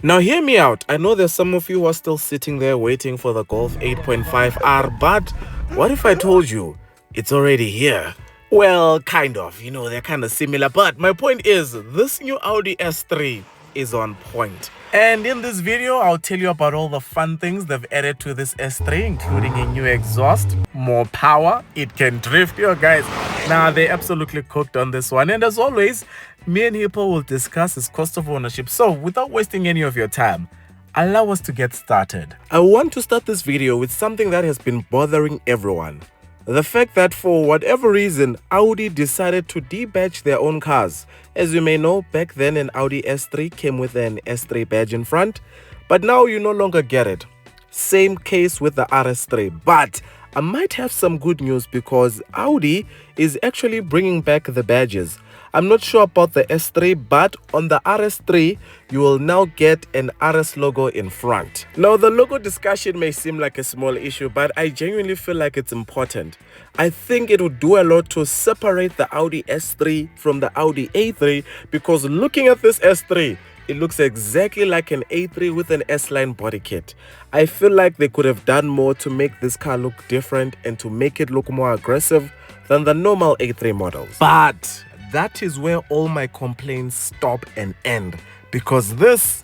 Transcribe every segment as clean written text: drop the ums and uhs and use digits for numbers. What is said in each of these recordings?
Now hear me out. I know there's some of you who are still sitting there waiting for the Golf 8.5R, but what if I told you it's already here? Well, kind of, they're kind of similar, but my point is this new Audi S3 is on point. And in this video, I'll tell you about all the fun things they've added to this S3, including a new exhaust, more power, it can drift, guys. Now, they absolutely cooked on this one. And as always, me and Hippo will discuss its cost of ownership. So, without wasting any of your time, allow us to get started. I want to start this video with something that has been bothering everyone. The fact that for whatever reason, Audi decided to debadge their own cars. As you may know, back then an Audi S3 came with an S3 badge in front, but now you no longer get it. Same case with the RS3, but I might have some good news because Audi is actually bringing back the badges. I'm not sure about the S3, but on the RS3, you will now get an RS logo in front. Now, the logo discussion may seem like a small issue, but I genuinely feel like it's important. I think it would do a lot to separate the Audi S3 from the Audi A3, because looking at this S3, it looks exactly like an A3 with an S-line body kit. I feel like they could have done more to make this car look different and to make it look more aggressive than the normal A3 models. But that is where all my complaints stop and end, because this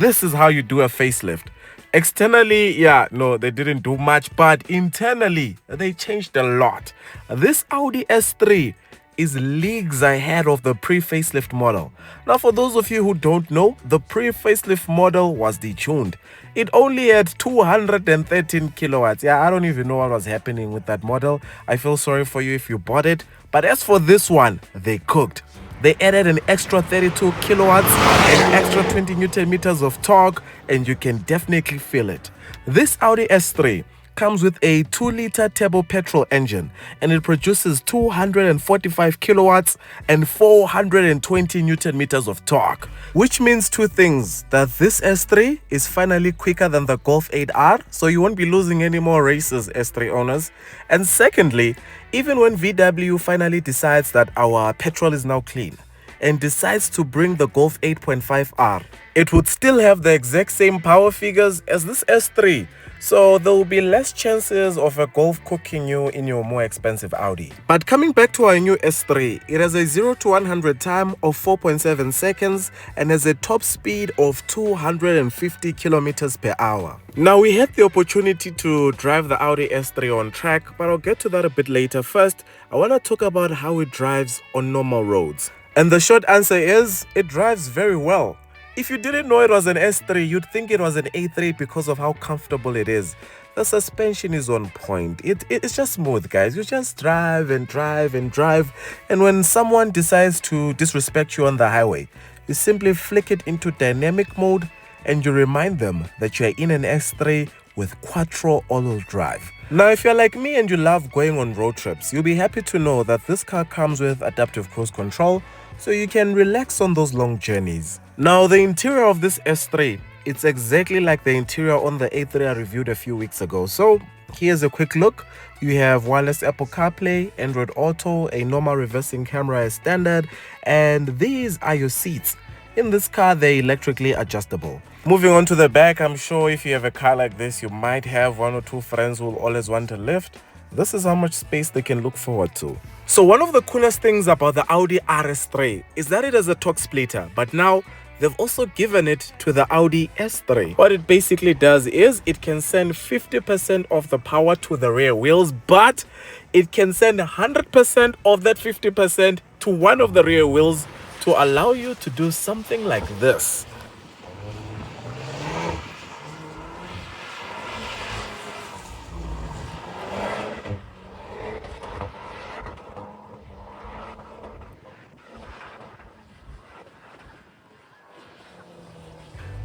is how you do a facelift. Externally, they didn't do much, but internally, they changed a lot. This Audi S3 is leagues ahead of the pre-facelift model. Now, for those of you who don't know, the pre-facelift model was detuned. It only had 213 kilowatts. I don't even know what was happening with that model. I feel sorry for you if you bought it. But as for this one, they cooked. They added an extra 32 kilowatts, an extra 20 newton meters of torque, and you can definitely feel it. This Audi S3 comes with a 2-liter turbo petrol engine, and it produces 245 kilowatts and 420 newton meters of torque, which means two things: that this S3 is finally quicker than the Golf 8R, so you won't be losing any more races, S3 owners. And secondly, even when VW finally decides that our petrol is now clean and decides to bring the Golf 8.5R, it would still have the exact same power figures as this S3. So there will be less chances of a Golf cooking you in your more expensive Audi. But coming back to our new S3, it has a 0 to 100 time of 4.7 seconds and has a top speed of 250 kilometers per hour. Now, we had the opportunity to drive the Audi S3 on track, but I'll get to that a bit later. First, I want to talk about how it drives on normal roads. And the short answer is, it drives very well. If you didn't know it was an S3, you'd think it was an A3 because of how comfortable it is. The suspension is on point. It's just smooth, guys. You just drive and drive and drive. And when someone decides to disrespect you on the highway, you simply flick it into dynamic mode and you remind them that you're in an S3 with quattro all-wheel drive. Now, if you're like me and you love going on road trips, you'll be happy to know that this car comes with adaptive cruise control, so you can relax on those long journeys. Now, the interior of this S3, it's exactly like the interior on the A3 I reviewed a few weeks ago. So here's a quick look. You have wireless Apple CarPlay, Android Auto, a normal reversing camera as standard, and these are your seats. In this car, they're electrically adjustable. Moving on to the back, I'm sure if you have a car like this, you might have one or two friends who will always want to lift. This is how much space they can look forward to. So one of the coolest things about the Audi RS3 is that it has a torque splitter, but now they've also given it to the Audi S3. What it basically does is it can send 50% of the power to the rear wheels, but it can send 100% of that 50% to one of the rear wheels to allow you to do something like this.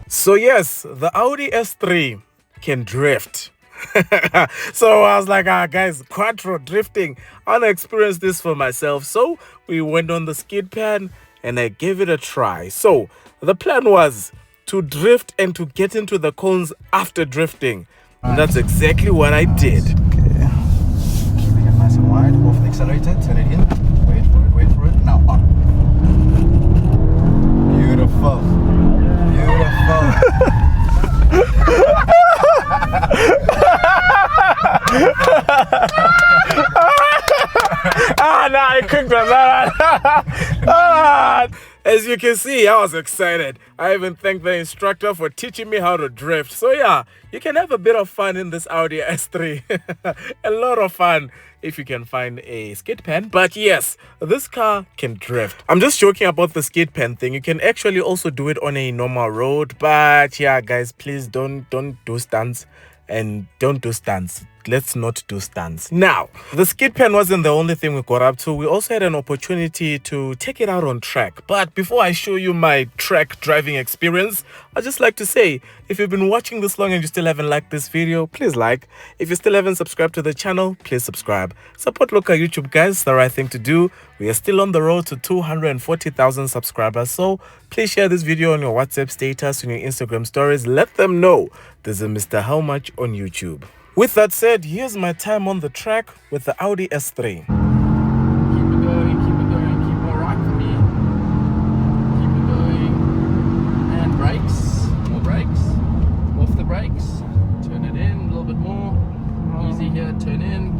So yes, the Audi S3 can drift. So I was like, guys, quattro drifting. I want to experience this for myself. So we went on the skid pan and I gave it a try. So the plan was to drift and to get into the cones after drifting. And that's exactly what I did. Okay. Keeping it nice and wide. Go for the accelerator. Turn it in. Wait for it. Now on. Beautiful. Beautiful. quick was that? As you can see, I was excited. I even thanked the instructor for teaching me how to drift. So yeah, you can have a bit of fun in this Audi S3. A lot of fun if you can find a skid pan. But yes, this car can drift. I'm just joking about the skid pan thing. You can actually also do it on a normal road. But yeah, guys, please don't do stunts. And don't do stunts. Let's not do stunts. Now, the skid pan wasn't the only thing we got up to. We also had an opportunity to take it out on track. But before I show you my track driving experience, I'd just like to say, if you've been watching this long and you still haven't liked this video, please like. If you still haven't subscribed to the channel, please subscribe. Support local YouTube, guys. It's the right thing to do. We are still on the road to 240,000 subscribers. So please share this video on your WhatsApp status, on your Instagram stories. Let them know there's a Mr. How Much on YouTube. With that said, here's my time on the track with the Audi S3. Keep it going, keep it going, keep more right for me. Keep it going. And brakes, more brakes. Off the brakes. Turn it in a little bit more. Easy here, turn in.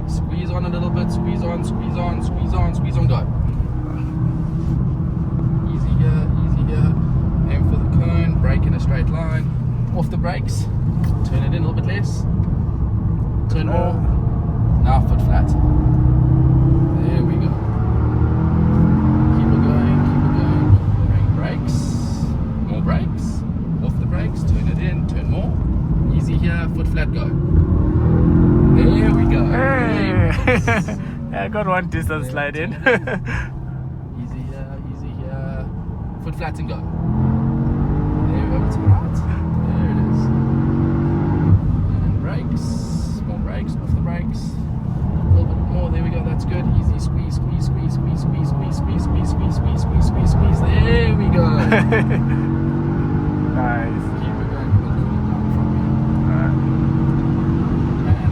Squeeze on a little bit, squeeze on, squeeze on, squeeze on, squeeze on, go. Easy here. Aim for the cone, brake in a straight line. Off the brakes. Turn it in a little bit less. Turn more. Now foot flat. There we go. Keep it going, keep it going, keep it going. Brakes. More brakes. Off the brakes. Turn it in. Turn more. Easy here. Foot flat. Go. There we go. Hey. I got one distance slide in. Easy here. Foot flat and go. There we go. It's right. There it is. Brakes, more brakes, off the brakes, a little bit more, there we go, that's good, easy, squeeze, squeeze, squeeze, squeeze, squeeze, squeeze, squeeze, squeeze, squeeze, squeeze, squeeze, squeeze, squeeze, there we go. Nice. Keep it going, keep it down from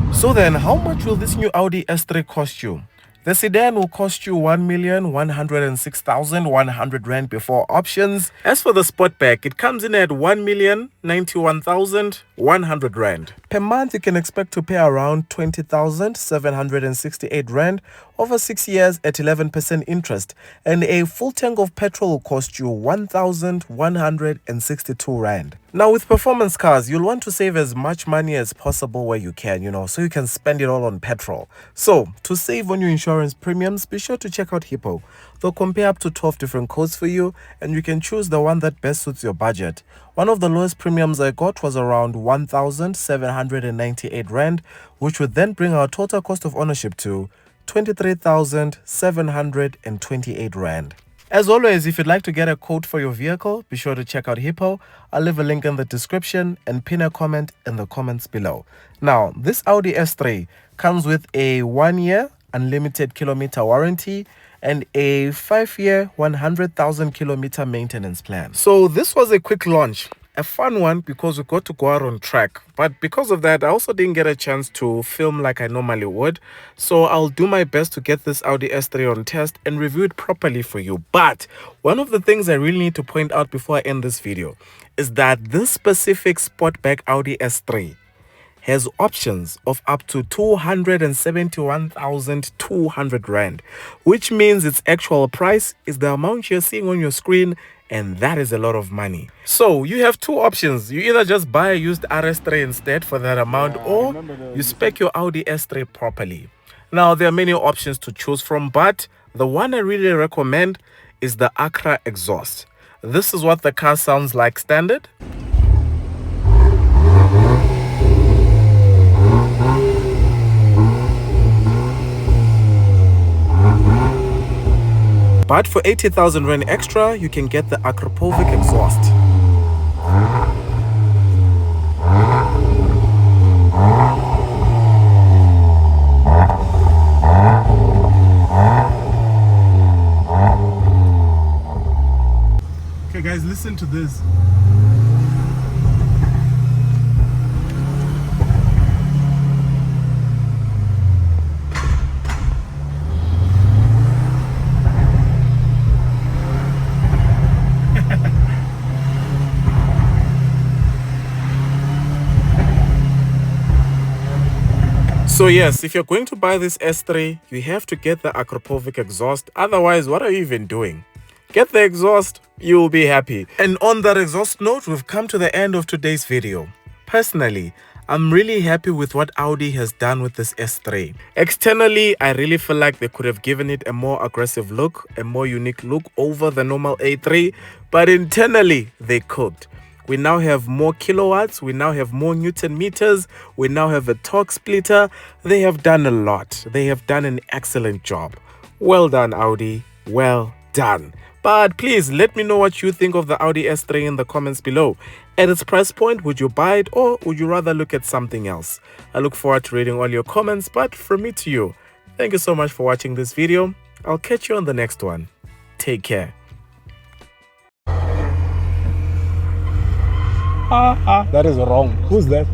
here. So then, how much will this new Audi S3 cost you? The sedan will cost you 1,106,100 Rand before options. As for the Sportback, it comes in at 1,091,100 Rand. Per month, you can expect to pay around 20,768 Rand over 6 years at 11% interest. And a full tank of petrol will cost you 1,162 Rand. Now, with performance cars, you'll want to save as much money as possible where you can, so you can spend it all on petrol. So, to save on your insurance premiums, be sure to check out Hippo. They'll compare up to 12 different quotes for you, and you can choose the one that best suits your budget. One of the lowest premiums I got was around 1,798 Rand, which would then bring our total cost of ownership to 23,728 Rand. As always, if you'd like to get a quote for your vehicle, be sure to check out Hippo. I'll leave a link in the description and pin a comment in the comments below. Now, this Audi S3 comes with a 1-year unlimited kilometer warranty and a 5-year 100,000 kilometer maintenance plan. So this was a quick launch. A fun one because we got to go out on track, but because of that I also didn't get a chance to film like I normally would. So I'll do my best to get this Audi S3 on test and review it properly for you. But one of the things I really need to point out before I end this video is that this specific Sportback Audi S3 has options of up to 271,200 Rand, which means its actual price is the amount you're seeing on your screen, and that is a lot of money. So you have two options. You either just buy a used RS3 instead for that amount, or you spec your Audi S3 properly. Now, there are many options to choose from, but the one I really recommend is the Acra exhaust. This is what the car sounds like standard. But for 80,000 Rand extra, you can get the Akrapovic exhaust. Okay guys, listen to this. So yes, if you're going to buy this S3, you have to get the Akrapovic exhaust. Otherwise, what are you even doing? Get the exhaust, you'll be happy. And on that exhaust note, we've come to the end of today's video. Personally, I'm really happy with what Audi has done with this S3. Externally, I really feel like they could have given it a more aggressive look, a more unique look over the normal A3, but internally, they cooked. We now have more kilowatts, we now have more Newton meters, we now have a torque splitter. They have done a lot. They have done an excellent job. Well done, Audi. Well done. But please let me know what you think of the Audi S3 in the comments below. At its price point, would you buy it or would you rather look at something else? I look forward to reading all your comments, but from me to you, thank you so much for watching this video. I'll catch you on the next one. Take care. That is wrong. Who's that?